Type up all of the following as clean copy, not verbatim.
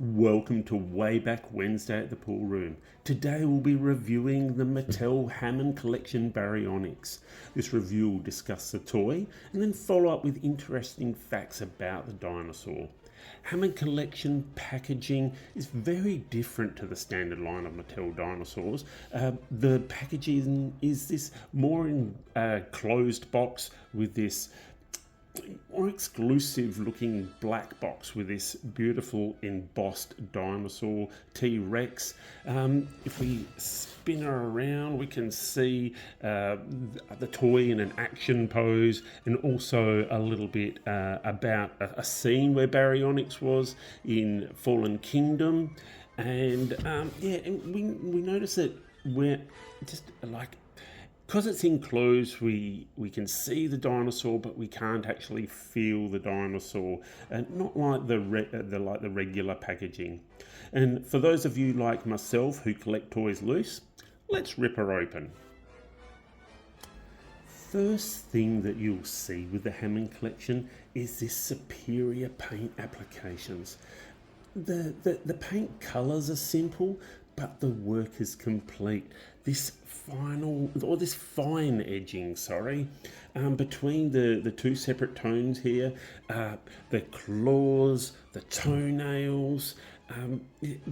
Welcome to Way Back Wednesday at the Pool Room. Today we'll be reviewing the Mattel Hammond collection Baryonyx. This review will discuss the toy and then follow up with interesting facts about the dinosaur. Hammond collection packaging is very different to the standard line of Mattel dinosaurs. The packaging is this more in a closed box with this more exclusive looking black box with this beautiful embossed dinosaur T-Rex. If we spin her around, we can see the toy in an action pose, and also a little bit about a scene where Baryonyx was in Fallen Kingdom. And and we notice that we're just like, because it's enclosed, we can see the dinosaur, but we can't actually feel the dinosaur, and not like the regular packaging. And for those of you like myself who collect toys loose, let's rip her open. First thing that you'll see with the Hammond collection is this superior paint applications. The paint colours are simple, but the work is complete. This fine edging, between the two separate tones here, the claws, the toenails,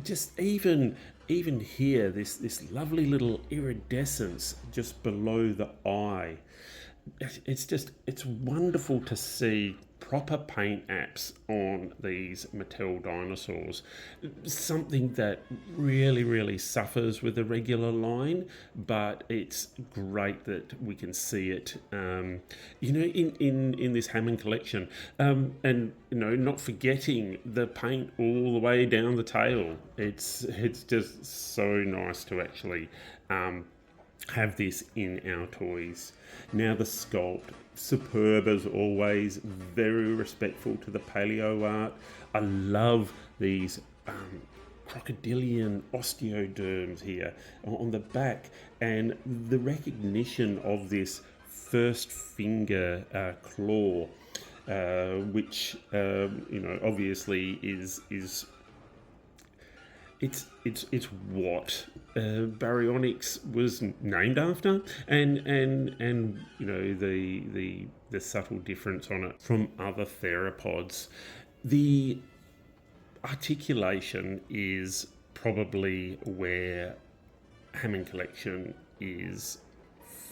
just even here, this lovely little iridescence just below the eye. It's wonderful to see proper paint apps on these Mattel dinosaurs. Something that really suffers with the regular line, but it's great that we can see it, in this Hammond collection. And not forgetting the paint all the way down the tail. It's just so nice to actually have this in our toys. Now the sculpt, superb as always, very respectful to the paleo art. I love these crocodilian osteoderms here on the back, and the recognition of this first finger claw, which obviously is it's what Baryonyx was named after, and the subtle difference on it from other theropods. The articulation is probably where Hammond collection is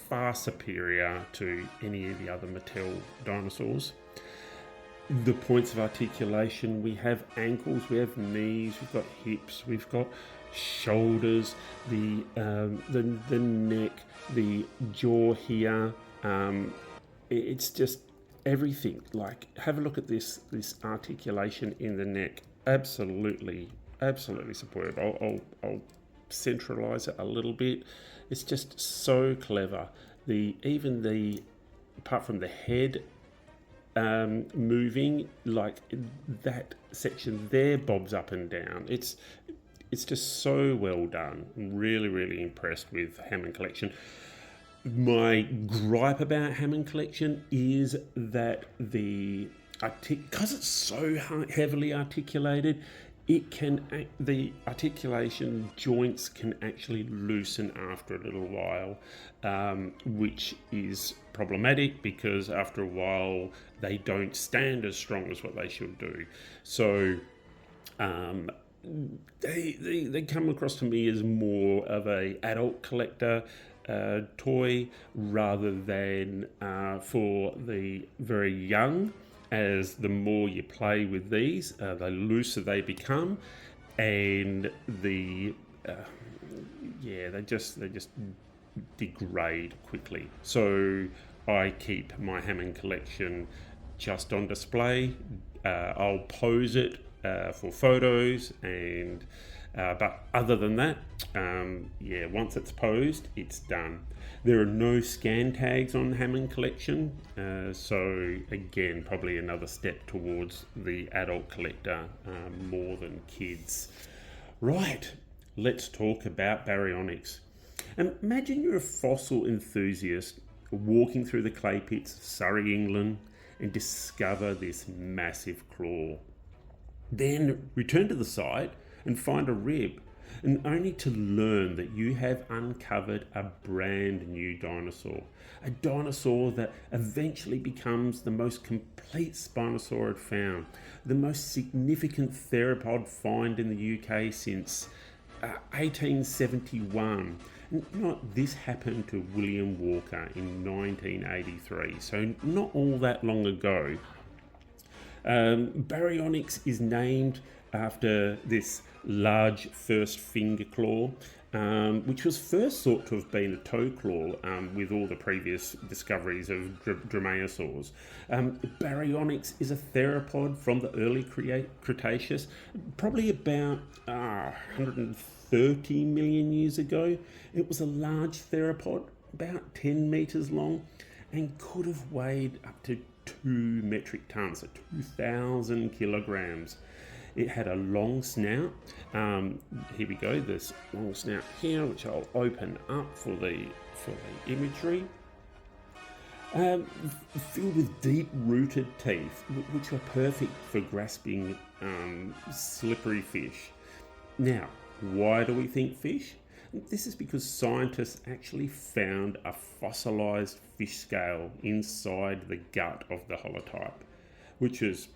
far superior to any of the other Mattel dinosaurs. The points of articulation, we have ankles, we have knees, we've got hips, we've got shoulders, the neck, the jaw here. It's just everything. Like, have a look at this articulation in the neck. Absolutely superb. I'll centralize it a little bit. It's just so clever. Apart from the head moving, like that section there bobs up and down. It's just so well done. I'm really impressed with Hammond collection. My gripe about Hammond collection is that because it's so heavily articulated, the articulation joints can actually loosen after a little while, which is problematic because after a while they don't stand as strong as what they should do. So they come across to me as more of a adult collector toy rather than for the very young. As the more you play with these, the looser they become, and they just degrade quickly. So I keep my Hammond collection just on display. I'll pose it for photos, and but other than that, once it's posed, it's done. There are no scan tags on Hammond collection, so again, probably another step towards the adult collector more than kids. Right, let's talk about Baryonyx. Imagine you're a fossil enthusiast walking through the clay pits of Surrey, England, and discover this massive claw. Then return to the site and find a rib, and only to learn that you have uncovered a brand new dinosaur. A dinosaur that eventually becomes the most complete Spinosaurid found, the most significant theropod find in the UK since 1871. This happened to William Walker in 1983, so not all that long ago. Baryonyx is named after this large first finger claw, which was first thought to have been a toe claw with all the previous discoveries of dromaeosaurs. Baryonyx is a theropod from the early Cretaceous, probably about 130 million years ago. It was a large theropod, about 10 meters long, and could have weighed up to 2 metric tons, so 2,000 kilograms. It had a long snout. Here we go, this long snout here, which I'll open up for the imagery. Filled with deep-rooted teeth, which were perfect for grasping slippery fish. Now, why do we think fish? This is because scientists actually found a fossilized fish scale inside the gut of the holotype, which is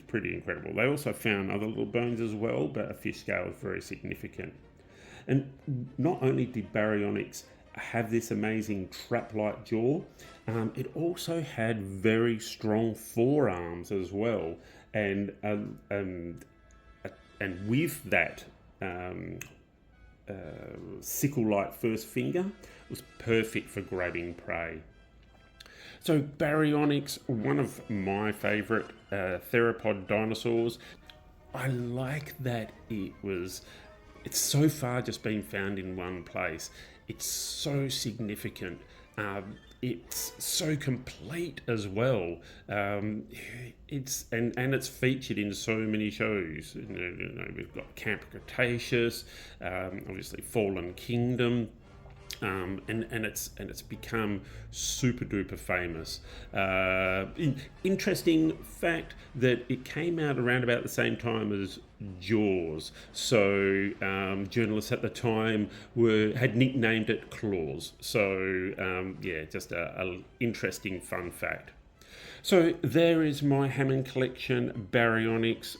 pretty incredible. They also found other little bones as well, but a fish scale is very significant. And not only did Baryonyx have this amazing trap-like jaw, it also had very strong forearms as well, and with that sickle-like first finger was perfect for grabbing prey. So Baryonyx, one of my favourite theropod dinosaurs. I like that it's so far just been found in one place. It's so significant. It's so complete as well. It's featured in so many shows. We've got Camp Cretaceous, obviously Fallen Kingdom. And it's become super duper famous. Interesting fact that it came out around about the same time as Jaws. So journalists at the time had nicknamed it Claws. So just a interesting fun fact. So there is my Hammond collection, Baryonyx.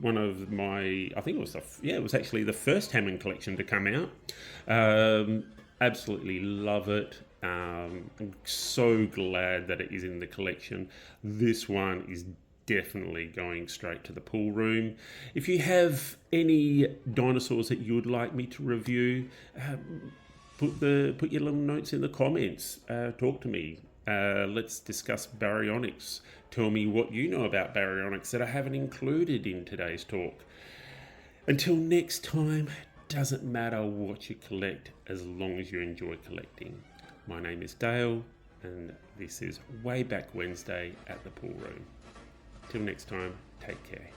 One of my, I think it was actually the first Hammond collection to come out. Absolutely love it. I'm so glad that it is in the collection. This one is definitely going straight to the pool room. If you have any dinosaurs that you would like me to review, put your little notes in the comments. Talk to me. Let's discuss Baryonyx. Tell me what you know about Baryonyx that I haven't included in today's talk. Until next time, doesn't matter what you collect as long as you enjoy collecting. My name is Dale, and this is Way Back Wednesday at the Pool Room. Till next time, take care.